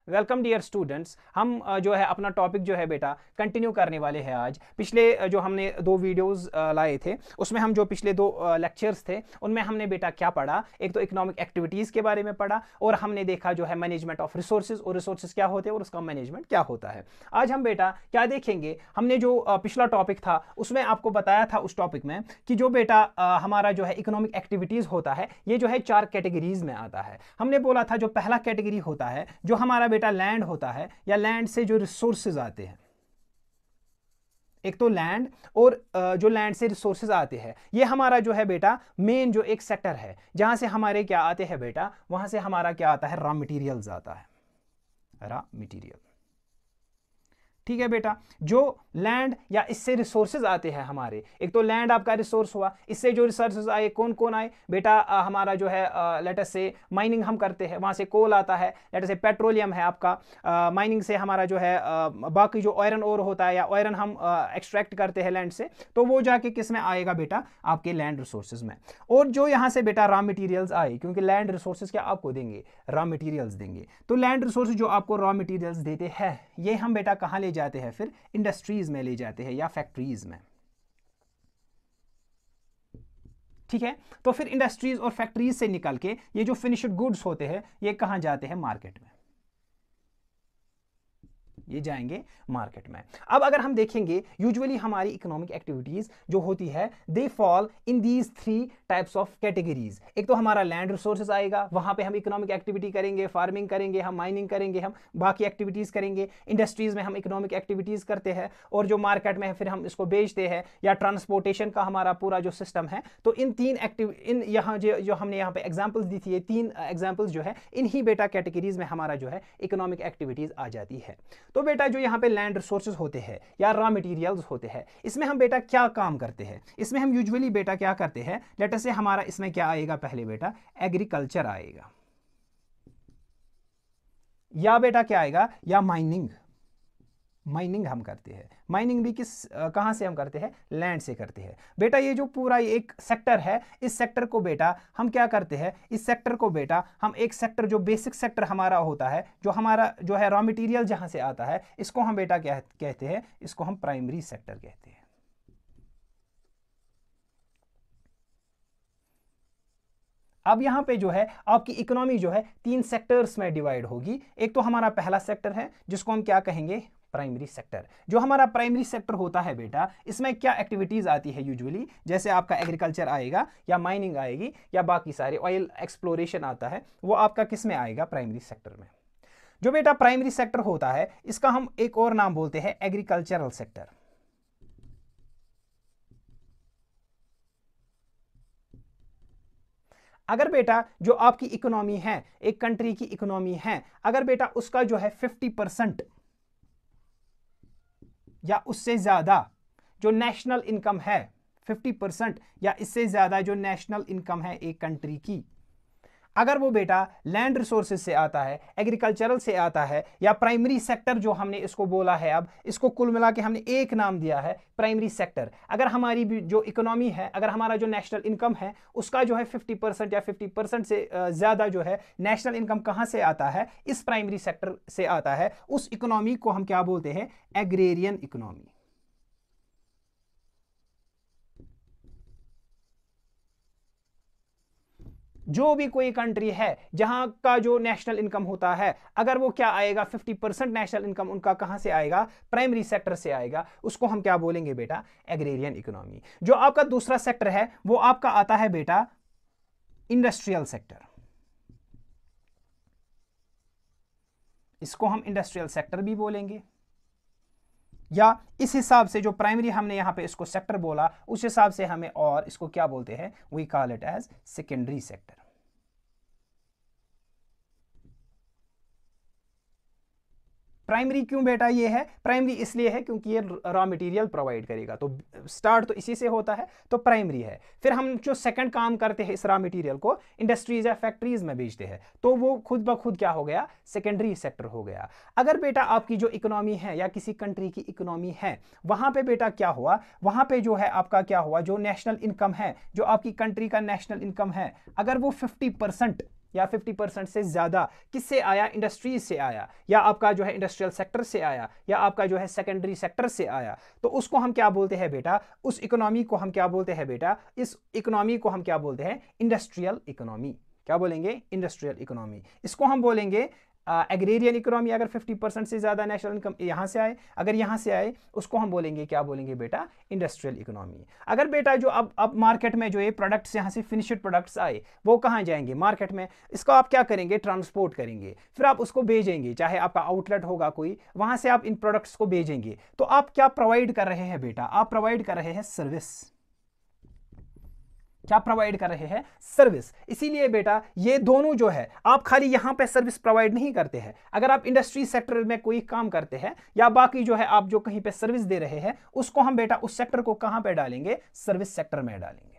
Welcome dear students. हम जो है अपना टॉपिक जो है बेटा कंटिन्यू करने वाले हैं। आज पिछले जो हमने दो वीडियोस लाए थे उसमें हम जो पिछले दो लेक्चर्स थे उनमें हमने बेटा क्या पढ़ा। एक तो इकोनॉमिक एक्टिविटीज़ के बारे में पढ़ा और हमने देखा जो है मैनेजमेंट ऑफ रिसोर्सेज और रिसोर्सेज क्या होते हैं और उसका मैनेजमेंट क्या होता है। आज हम बेटा क्या देखेंगे, हमने जो पिछला टॉपिक था उसमें आपको बताया था उस टॉपिक में कि जो बेटा हमारा जो है इकोनॉमिक एक्टिविटीज़ होता है ये जो है 4 कैटेगरीज में आता है। हमने बोला था जो पहला कैटेगरी होता है जो हमारा बेटा लैंड होता है या लैंड से जो रिसोर्सेज आते हैं। एक तो लैंड और जो लैंड से रिसोर्सेज आते हैं ये हमारा जो है बेटा मेन जो एक सेक्टर है जहां से हमारे क्या आते हैं बेटा, वहां से हमारा क्या आता है, रॉ मटेरियल्स आता है, रॉ मटेरियल। ठीक है बेटा, जो लैंड या इससे रिसोर्सेज आते हैं हमारे, एक तो लैंड आपका रिसोर्स हुआ, इससे जो रिसोर्सेज आए कौन कौन आए बेटा, हमारा जो है लेट अस से माइनिंग हम करते हैं, वहां से कोल आता है, लेट अस से पेट्रोलियम है आपका, माइनिंग से हमारा जो है बाकी जो आयरन ओर होता है या आयरन हम एक्सट्रैक्ट करते हैं लैंड से, तो वो जाके किस में आएगा बेटा, आपके लैंड रिसोर्सेज में। और जो यहाँ से बेटा रॉ मटेरियल्स आए, क्योंकि लैंड रिसोर्सेज क्या आपको देंगे, रॉ मटेरियल्स देंगे, तो लैंड रिसोर्सेज जो आपको रॉ मटेरियल्स देते हैं ये हम बेटा कहाँ ले जाते हैं, फिर इंडस्ट्रीज में ले जाते हैं या फैक्ट्रीज में। ठीक है, तो फिर इंडस्ट्रीज और फैक्ट्रीज से निकल के ये जो फिनिश्ड गुड्स होते हैं ये कहां जाते हैं, मार्केट में, ये जाएंगे मार्केट में। अब अगर हम देखेंगे यूजुअली हमारी इकोनॉमिक एक्टिविटीज जो होती है they fall in these 3 types of categories. एक तो हमारा लैंड रिसोर्सेज आएगा, वहां पे हम इकोनॉमिक एक्टिविटी करेंगे, फार्मिंग करेंगे, हम माइनिंग करेंगे, हम बाकी एक्टिविटीज करेंगे। इंडस्ट्रीज में हम इकोनॉमिक एक्टिविटीज करते हैं और जो मार्केट में है फिर हम इसको बेचते हैं या ट्रांसपोर्टेशन का हमारा पूरा जो सिस्टम है। तो इन 3 इन यहाँ जो हमने यहाँ पे एग्जाम्पल्स दी थी, ये 3 एग्जाम्पल्स जो है इन्हीं बेटा कैटेगरीज में हमारा जो है इकोनॉमिक एक्टिविटीज आ जाती है। तो बेटा जो यहाँ पे लैंड रिसोर्सेज होते हैं या रॉ मटेरियल्स होते हैं, इसमें हम बेटा क्या काम करते हैं, इसमें हम यूजुअली बेटा क्या करते हैं, लेट अस से हमारा इसमें क्या आएगा, पहले बेटा एग्रीकल्चर आएगा या बेटा क्या आएगा, या माइनिंग। माइनिंग हम करते हैं, माइनिंग भी किस कहां से हम करते हैं, लैंड से करते हैं बेटा। ये जो पूरा एक सेक्टर है, इस सेक्टर को बेटा हम क्या करते हैं, इस सेक्टर को बेटा हम एक सेक्टर जो बेसिक सेक्टर हमारा होता है, जो हमारा जो है रॉ मटेरियल जहां से आता है, इसको हम बेटा क्या कहते हैं, इसको हम प्राइमरी सेक्टर कहते हैं। अब यहां पे जो है आपकी इकोनॉमी जो है 3 सेक्टर्स में डिवाइड होगी। एक तो हमारा पहला सेक्टर है जिसको हम क्या कहेंगे, प्राइमरी सेक्टर। जो हमारा प्राइमरी सेक्टर होता है बेटा, इसमें क्या एक्टिविटीज आती है यूजुअली, जैसे आपका एग्रीकल्चर आएगा या माइनिंग आएगी या बाकी सारे ऑयल एक्सप्लोरेशन आता है, वो आपका किस में आएगा, प्राइमरी सेक्टर में। जो बेटा प्राइमरी सेक्टर होता है इसका हम एक और नाम बोलते हैं एग्रीकल्चरल सेक्टर। अगर बेटा जो आपकी इकोनॉमी है, एक कंट्री की इकोनॉमी है, अगर बेटा उसका जो है 50% या उससे ज्यादा जो नेशनल इनकम है, 50% या इससे ज्यादा जो नेशनल इनकम है एक कंट्री की, अगर वो बेटा लैंड रिसोर्सेज से आता है, एग्रीकल्चरल से आता है या प्राइमरी सेक्टर जो हमने इसको बोला है, अब इसको कुल मिला के हमने एक नाम दिया है प्राइमरी सेक्टर। अगर हमारी भी जो इकोनॉमी है, अगर हमारा जो नेशनल इनकम है उसका जो है 50% या 50% से ज़्यादा जो है नेशनल इनकम कहाँ से आता है, इस प्राइमरी सेक्टर से आता है, उस इकोनॉमी को हम क्या बोलते हैं, एग्रेरियन इकोनॉमी। जो भी कोई कंट्री है जहां का जो नेशनल इनकम होता है, अगर वो क्या आएगा, 50% नेशनल इनकम उनका कहां से आएगा, प्राइमरी सेक्टर से आएगा, उसको हम क्या बोलेंगे बेटा, एग्रेरियन इकोनॉमी। जो आपका दूसरा सेक्टर है वो आपका आता है बेटा इंडस्ट्रियल सेक्टर। इसको हम इंडस्ट्रियल सेक्टर भी बोलेंगे, या इस हिसाब से जो प्राइमरी हमने यहां पे इसको सेक्टर बोला उस हिसाब से हमें और इसको क्या बोलते हैं, we call it as secondary sector. Primary क्यों बेटा ये है, प्राइमरी इसलिए है क्योंकि ये रॉ मटेरियल प्रोवाइड करेगा, तो स्टार्ट तो इसी से होता है, तो प्राइमरी है। फिर हम जो सेकंड काम करते हैं इस रॉ मटेरियल को इंडस्ट्रीज या फैक्ट्रीज में बेचते हैं, तो वो खुद ब खुद क्या हो गया, सेकेंडरी सेक्टर हो गया। अगर बेटा आपकी जो इकोनॉमी है या किसी कंट्री की इकोनॉमी है, वहां पे बेटा क्या हुआ, वहां पे जो है आपका क्या हुआ, जो नेशनल इनकम है, जो आपकी कंट्री का नेशनल इनकम है, अगर वो 50% या 50% से ज़्यादा किससे आया, इंडस्ट्रीज से आया, या आपका जो है इंडस्ट्रियल सेक्टर से आया, या आपका जो है सेकेंडरी सेक्टर से आया, तो उसको हम क्या बोलते हैं बेटा, उस इकोनॉमी को हम क्या बोलते हैं बेटा, इस इकोनॉमी को हम क्या बोलते हैं, इंडस्ट्रियल इकोनॉमी। क्या बोलेंगे, इंडस्ट्रियल इकोनॉमी। इसको हम बोलेंगे एग्रेरियन इकोनॉमी, अगर 50% से ज़्यादा नेशनल इनकम यहाँ से आए, अगर यहाँ से आए उसको हम बोलेंगे, क्या बोलेंगे बेटा, इंडस्ट्रियल इकोनॉमी। अगर बेटा जो अब मार्केट में जो ये प्रोडक्ट्स यहाँ से फिनिश्ड प्रोडक्ट्स आए वो कहाँ जाएंगे, मार्केट में। इसको आप क्या करेंगे, ट्रांसपोर्ट करेंगे, फिर आप उसको भेजेंगे, चाहे आपका आउटलेट होगा कोई, वहाँ से आप इन प्रोडक्ट्स को भेजेंगे। तो आप क्या प्रोवाइड कर रहे हैं बेटा, आप प्रोवाइड कर रहे हैं सर्विस। क्या प्रोवाइड कर रहे हैं, सर्विस। इसीलिए बेटा ये दोनों जो है, आप खाली यहां पे सर्विस प्रोवाइड नहीं करते हैं, अगर आप इंडस्ट्री सेक्टर में कोई काम करते हैं या बाकी जो है आप जो कहीं पे सर्विस दे रहे हैं, उसको हम बेटा उस सेक्टर को कहां पे डालेंगे, सर्विस सेक्टर में डालेंगे।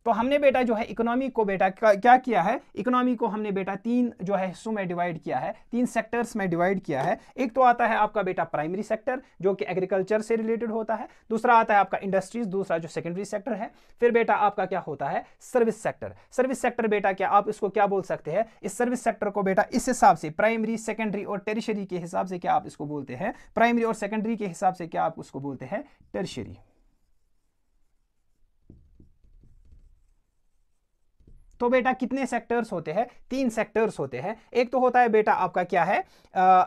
तो हमने बेटा जो है इकोनॉमी को बेटा क्या किया है, इकोनॉमी को हमने बेटा तीन जो है हिस्सों में डिवाइड किया है, तीन सेक्टर्स में डिवाइड किया है। एक तो आता है आपका बेटा प्राइमरी सेक्टर जो कि एग्रीकल्चर से रिलेटेड होता है, दूसरा आता है आपका इंडस्ट्रीज, दूसरा जो सेकेंडरी सेक्टर है, फिर बेटा आपका क्या होता है, सर्विस सेक्टर। सर्विस सेक्टर बेटा क्या आप इसको क्या बोल सकते हैं, इस सर्विस सेक्टर को बेटा इस हिसाब से प्राइमरी, सेकेंडरी और टेरिशरी के हिसाब से क्या आप इसको बोलते हैं, प्राइमरी और सेकेंडरी के हिसाब से क्या आप उसको बोलते हैं, टेरिशरी। तो बेटा कितने सेक्टर्स होते हैं, तीन सेक्टर्स होते हैं। एक तो होता है बेटा आपका क्या है,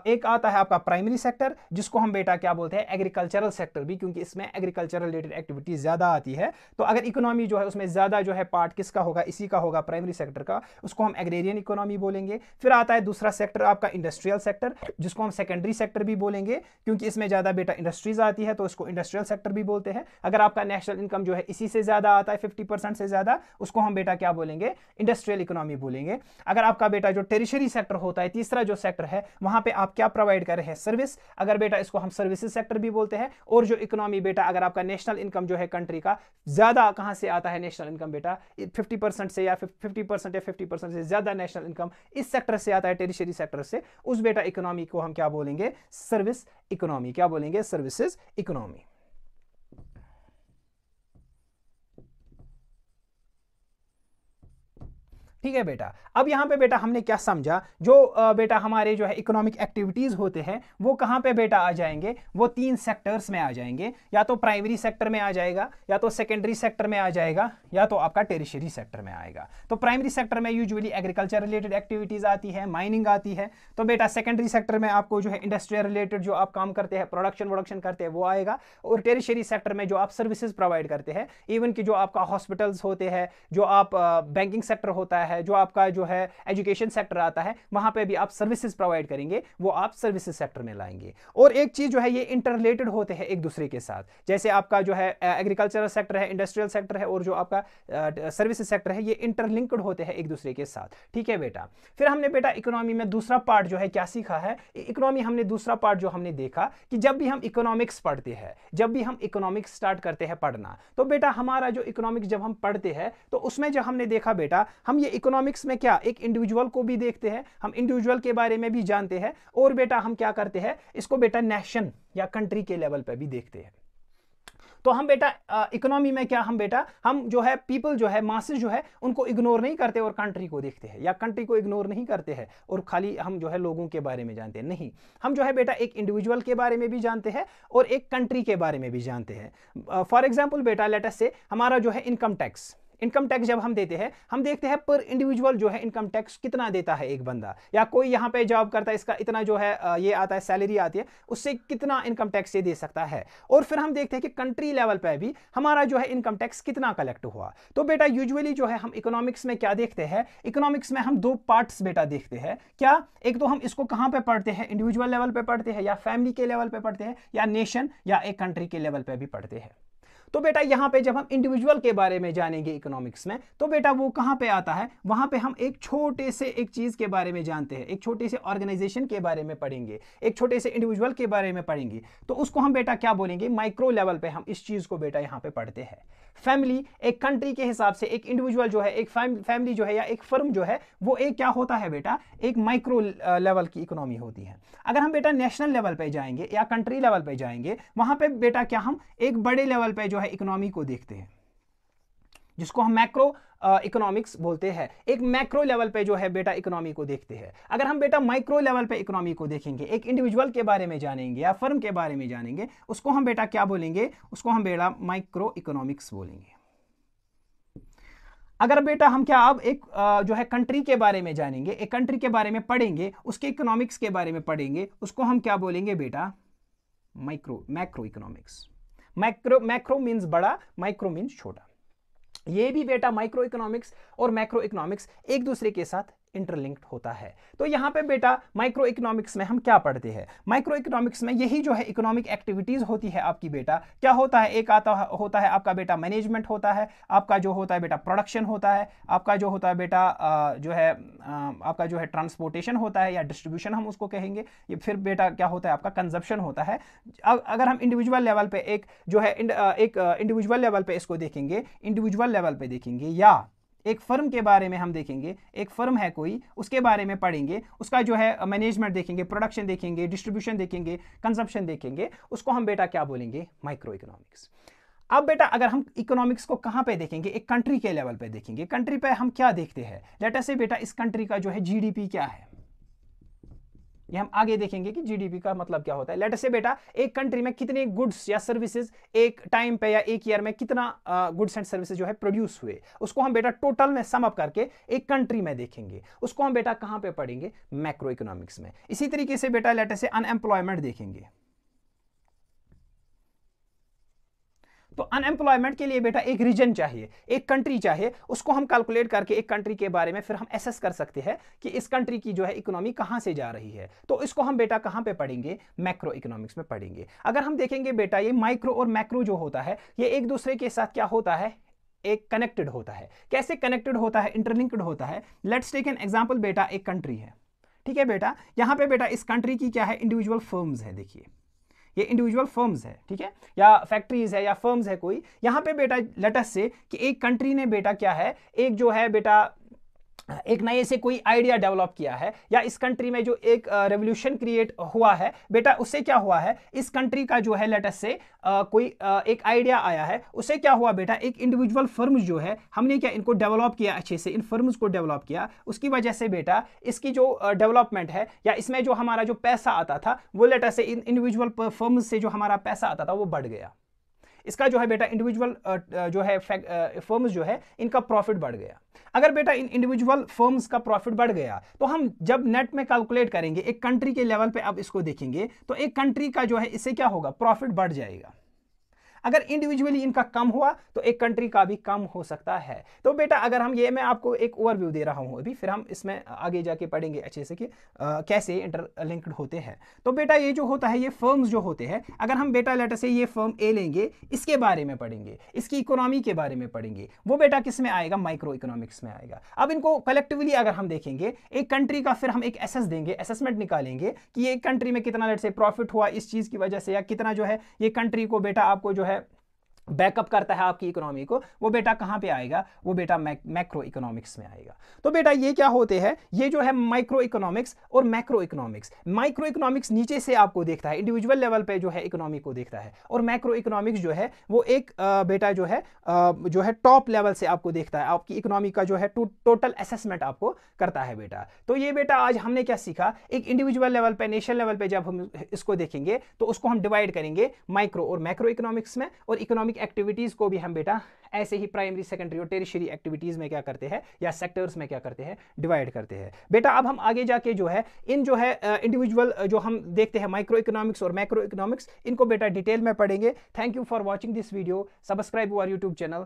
एक आता है आपका प्राइमरी सेक्टर जिसको हम बेटा क्या बोलते हैं, एग्रीकल्चरल सेक्टर भी, क्योंकि इसमें एग्रीकल्चर रिलेटेड एक्टिविटीज ज्यादा आती है। तो अगर इकोनॉमी जो है उसमें ज्यादा जो है पार्ट किसका होगा, इसी का होगा, प्राइमरी सेक्टर का, उसको हम एग्रेरियन इकोनॉमी बोलेंगे। फिर आता है दूसरा सेक्टर आपका इंडस्ट्रियल सेक्टर जिसको हम सेकेंडरी सेक्टर भी बोलेंगे, क्योंकि इसमें ज्यादा बेटा इंडस्ट्रीज आती है तो इसको इंडस्ट्रियल सेक्टर भी बोलते हैं। अगर आपका नेशनल इनकम जो है इसी से ज्यादा आता है, 50% से ज्यादा, उसको हम बेटा क्या बोलेंगे, इंडस्ट्रियल इकोनॉमी बोलेंगे। अगर आपका बेटा जो टेरिशरी सेक्टर होता है, तीसरा जो सेक्टर है, वहां पे आप क्या प्रोवाइड कर रहे हैं, सर्विस, अगर बेटा इसको हम सर्विसेज सेक्टर भी बोलते हैं। और जो इकोनॉमी बेटा अगर आपका नेशनल इनकम जो है कंट्री का ज्यादा कहां से आता है, नेशनल इनकम बेटा 50% से या 50% या 50% से ज्यादा नेशनल इनकम इस सेक्टर से आता है, टेरिशरी सेक्टर से, उस बेटा इकोनॉमी को हम क्या बोलेंगे, सर्विस इकोनॉमी। क्या बोलेंगे, सर्विसेज इकोनॉमी। ठीक है बेटा। अब यहां पे बेटा हमने क्या समझा, जो बेटा हमारे जो है इकोनॉमिक एक्टिविटीज होते हैं वो कहां पे बेटा आ जाएंगे, वो तीन सेक्टर्स में आ जाएंगे, या तो प्राइमरी सेक्टर में आ जाएगा, या तो सेकेंडरी सेक्टर में आ जाएगा, या तो आपका टेरिशरी सेक्टर में आएगा। तो प्राइमरी सेक्टर में यूजुअली एग्रीकल्चर रिलेटेड एक्टिविटीज आती है, माइनिंग आती है। तो बेटा सेकेंडरी सेक्टर में आपको जो है इंडस्ट्रियल रिलेटेड जो आप काम करते हैं, प्रोडक्शन करते हैं, वो आएगा। और टेरिशरी सेक्टर में जो आप सर्विसेज प्रोवाइड करते हैं, इवन कि जो आपका हॉस्पिटल्स होते हैं, जो आप बैंकिंग सेक्टर होता है, जो आपका जो है एजुकेशन सेक्टर आता है, वहां पे भी आप सर्विसेज प्रोवाइड करेंगे, वो आप सर्विसेज सेक्टर में लाएंगे। और एक चीज जो है ये इंटररिलेटेड होते हैं एक दूसरे के साथ, जैसे आपका जो है एग्रीकल्चरल सेक्टर है, इंडस्ट्रियल सेक्टर है, और जो आपका सर्विसेज सेक्टर है, ये इंटरलिंक्ड होते हैं एक दूसरे के साथ। ठीक है बेटा। फिर हमने बेटा इकोनॉमी में दूसरा पार्ट जो है क्या सीखा है, इकोनॉमी हमने दूसरा पार्ट जो हमने देखा कि जब भी हम इकोनॉमिक्स पढ़ते हैं, जब भी हम इकोनॉमिक्स स्टार्ट करते हैं पढ़ना, तो बेटा हमारा जो इकोनॉमिक्स जब हम पढ़ते हैं तो उसमें जो हमने देखा बेटा, हम ये इकोनॉमिक्स में क्या एक इंडिविजुअल को भी देखते हैं, हम इंडिविजुअल के बारे में भी जानते हैं, और बेटा हम क्या करते हैं, इसको बेटा नेशन या कंट्री के लेवल पे भी देखते हैं। तो हम बेटा इकोनॉमी में क्या, हम बेटा हम जो है पीपल जो है, मासेस जो है, उनको इग्नोर नहीं करते और कंट्री को देखते हैं, या कंट्री को इग्नोर नहीं करते हैं और खाली हम जो है लोगों के बारे में जानते हैं, नहीं, हम जो है बेटा एक इंडिविजुअल के बारे में भी जानते हैं और एक कंट्री के बारे में भी जानते हैं। फॉर एग्जाम्पल बेटा लेट अस से हमारा जो है इनकम टैक्स, इनकम टैक्स जब हम देते हैं, हम देखते हैं पर इंडिविजुअल जो है इनकम टैक्स कितना देता है एक बंदा, या कोई यहाँ पे जॉब करता है, इसका इतना जो है ये आता है, सैलरी आती है, उससे कितना इनकम टैक्स ये दे सकता है। और फिर हम देखते हैं कि कंट्री लेवल पे भी हमारा जो है इनकम टैक्स कितना कलेक्ट हुआ। तो बेटा यूजुअली जो है हम इकोनॉमिक्स में क्या देखते हैं, इकोनॉमिक्स में हम दो पार्ट्स बेटा देखते हैं। क्या, एक तो हम इसको कहाँ पे पढ़ते हैं, इंडिविजुअल लेवल पे पढ़ते हैं, या फैमिली के लेवल पे पढ़ते हैं, या नेशन या एक कंट्री के लेवल पे भी पढ़ते हैं। तो बेटा यहां पे जब हम इंडिविजुअल के बारे में जानेंगे इकोनॉमिक्स में, तो बेटा वो कहां पे आता है, वहां पे हम एक छोटे से एक चीज के बारे में जानते हैं, एक छोटे से ऑर्गेनाइजेशन के बारे में पढ़ेंगे, एक छोटे से इंडिविजुअल के बारे में पढ़ेंगे। तो उसको हम बेटा क्या बोलेंगे, माइक्रो लेवल पे हम इस चीज को बेटा यहां पे पढ़ते हैं। फैमिली एक कंट्री के हिसाब से, एक इंडिविजुअल जो है, एक फैमिली जो है, या एक फर्म जो है, वो एक क्या होता है बेटा, एक माइक्रो लेवल की इकोनॉमी होती है। अगर हम बेटा नेशनल लेवल पे जाएंगे या कंट्री लेवल पे जाएंगे, वहां पे बेटा क्या हम एक बड़े लेवल पे जो है इकोनॉमी को देखते हैं, जिसको हम मैक्रो इकोनॉमिक्स बोलते हैं। एक मैक्रो लेवल पे जो है बेटा इकोनॉमी को देखते हैं। अगर हम बेटा माइक्रो लेवल पे इकोनॉमी को देखेंगे, एक इंडिविजुअल के बारे में जानेंगे या फर्म के बारे में जानेंगे, उसको हम बेटा क्या बोलेंगे? उसको हम बेटा माइक्रो इकोनॉमिक्स बोलेंगे। अगर बेटा हम क्या अब एक जो है कंट्री के बारे में जानेंगे, एक कंट्री के बारे में पढ़ेंगे, उसके इकोनॉमिक्स के बारे में पढ़ेंगे, उसको हम क्या बोलेंगे बेटा? Macro economics. मैक्रो मीन्स बड़ा, माइक्रो मीन्स छोटा। ये भी बेटा माइक्रो इकोनॉमिक्स और मैक्रो इकोनॉमिक्स एक दूसरे के साथ इंटरलिंक्ड होता है। तो यहां पे बेटा माइक्रो इकोनॉमिक्स में हम क्या पढ़ते हैं? माइक्रो इकोनॉमिक्स में यही जो है इकोनॉमिक एक्टिविटीज होती है आपकी बेटा। क्या होता है? एक होता है आपका बेटा मैनेजमेंट होता है, आपका जो होता है बेटा प्रोडक्शन होता है, आपका जो होता है बेटा जो है आपका जो है ट्रांसपोर्टेशन होता है या डिस्ट्रीब्यूशन हम उसको कहेंगे। ये फिर बेटा क्या होता है? आपका कंजप्शन होता है। अगर हम इंडिविजुअल लेवल पे एक जो है एक इंडिविजुअल लेवल पे इसको देखेंगे, इंडिविजुअल लेवल पे देखेंगे, या एक फर्म के बारे में हम देखेंगे, एक फर्म है कोई, उसके बारे में पढ़ेंगे, उसका जो है मैनेजमेंट देखेंगे, प्रोडक्शन देखेंगे, डिस्ट्रीब्यूशन देखेंगे, कंजप्शन देखेंगे, उसको हम बेटा क्या बोलेंगे? Micro economics. अब बेटा अगर हम इकोनॉमिक्स को कहां पे देखेंगे? एक कंट्री के लेवल पे देखेंगे। कंट्री पे हम क्या देखते हैं? लेट अस से बेटा इस कंट्री का जो है जीडीपी क्या है, ये हम आगे देखेंगे कि जीडीपी का मतलब क्या होता है। लेट अस से बेटा एक कंट्री में कितने गुड्स या सर्विसेज एक टाइम पे या एक ईयर में कितना गुड्स एंड सर्विसेज जो है प्रोड्यूस हुए, उसको हम बेटा टोटल में सम अप करके एक कंट्री में देखेंगे। उसको हम बेटा कहां पे पढ़ेंगे? मैक्रो इकोनॉमिक्स में। इसी तरीके से बेटा लेट अस से अनएम्प्लॉयमेंट देखेंगे। तो अनएम्प्लॉयमेंट के लिए बेटा एक रीजन चाहिए, एक कंट्री चाहिए, उसको हम कैलकुलेट करके एक कंट्री के बारे में फिर हम एसेस कर सकते हैं कि इस कंट्री की जो है इकोनॉमी कहां से जा रही है। तो इसको हम बेटा कहां पे पढ़ेंगे? मैक्रो इकोनॉमिक्स में पढ़ेंगे। अगर हम देखेंगे बेटा ये माइक्रो और मैक्रो जो होता है ये एक दूसरे के साथ क्या होता है? एक कनेक्टेड होता है। कैसे कनेक्टेड होता है? इंटरलिंक्ड होता है। लेट्स टेक एन एग्जांपल बेटा, एक कंट्री है, ठीक है बेटा। यहां पे बेटा इस कंट्री की क्या है? इंडिविजुअल फर्म्स है। देखिए ये इंडिविजुअल फर्म्स है, ठीक है, या फैक्ट्रीज है या फर्म्स है कोई। यहां पे बेटा लेट अस से कि एक कंट्री ने बेटा क्या है, एक जो है बेटा एक नए से कोई आइडिया डेवलप किया है, या इस कंट्री में जो एक रेवोल्यूशन क्रिएट हुआ है बेटा, उससे क्या हुआ है? इस कंट्री का जो है लेट अस से कोई एक आइडिया आया है, उससे क्या हुआ बेटा? एक इंडिविजुअल फर्म्स जो है हमने क्या इनको डेवलप किया, अच्छे से इन फर्म्स को डेवलप किया, उसकी वजह से बेटा इसकी जो डेवलपमेंट है या इसमें जो हमारा जो पैसा आता था वो लेट अस से इन इंडिविजुअल फर्म्स से जो हमारा पैसा आता था वो बढ़ गया। इसका जो है बेटा इंडिविजुअल जो है फर्म्स जो है इनका प्रॉफिट बढ़ गया। अगर बेटा इन इंडिविजुअल फर्म्स का प्रॉफिट बढ़ गया तो हम जब नेट में कैलकुलेट करेंगे एक कंट्री के लेवल पे अब इसको देखेंगे तो एक कंट्री का जो है इससे क्या होगा? प्रॉफिट बढ़ जाएगा। अगर इंडिविजुअली इनका कम हुआ तो एक कंट्री का भी कम हो सकता है। तो बेटा अगर हम ये मैं आपको एक ओवरव्यू दे रहा हूं अभी, फिर हम इसमें आगे जाके पढ़ेंगे अच्छे से कि कैसे इंटरलिंक्ड होते हैं। तो बेटा ये जो होता है ये फर्म्स जो होते हैं, अगर हम बेटा लेट अस से ये फर्म ए लेंगे, इसके बारे में पढ़ेंगे, इसकी इकोनॉमी के बारे में पढ़ेंगे, वो बेटा किस में आएगा? माइक्रो इकोनॉमिक्स में आएगा। अब इनको कलेक्टिवली अगर हम देखेंगे एक कंट्री का, फिर हम एक एसेस देंगे, असेसमेंट निकालेंगे कि ये कंट्री में कितना लेट से प्रॉफिट हुआ इस चीज की वजह से, या कितना जो है ये कंट्री को बेटा आपको जो है बैकअप करता है आपकी इकोनॉमी को, वो बेटा कहां पे आएगा? वो बेटा मैक्रो इकोनॉमिक्स में आएगा। तो बेटा ये क्या होते हैं? ये जो है माइक्रो इकोनॉमिक्स और मैक्रो इकोनॉमिक्स। माइक्रो इकोनॉमिक्स नीचे से आपको देखता है, इंडिविजुअल लेवल पे जो है इकोनॉमी को देखता है, और मैक्रो इकोनॉमिक्स जो है वो एक बेटा जो है टॉप लेवल से आपको देखता है, आपकी इकोनॉमी का जो है टोटल असेसमेंट आपको करता है बेटा। तो ये बेटा आज हमने क्या सीखा? एक इंडिविजुअल लेवल पे, नेशनल लेवल पे जब हम इसको देखेंगे तो उसको हम डिवाइड करेंगे माइक्रो और मैक्रो इकोनॉमिक्स में, और इकोनॉमिक एक्टिविटीज को भी हम बेटा ऐसे ही प्राइमरी, सेकेंडरी और टेरिशरी एक्टिविटीज में क्या करते हैं, या सेक्टर्स में क्या करते हैं? डिवाइड करते हैं बेटा। अब हम आगे जाके जो है इन जो है इंडिविजुअल जो हम देखते हैं माइक्रो इकोनॉमिक्स और मैक्रो इकोनॉमिक्स, इनको बेटा डिटेल में पढ़ेंगे। Thank you for watching this video. Subscribe our YouTube channel.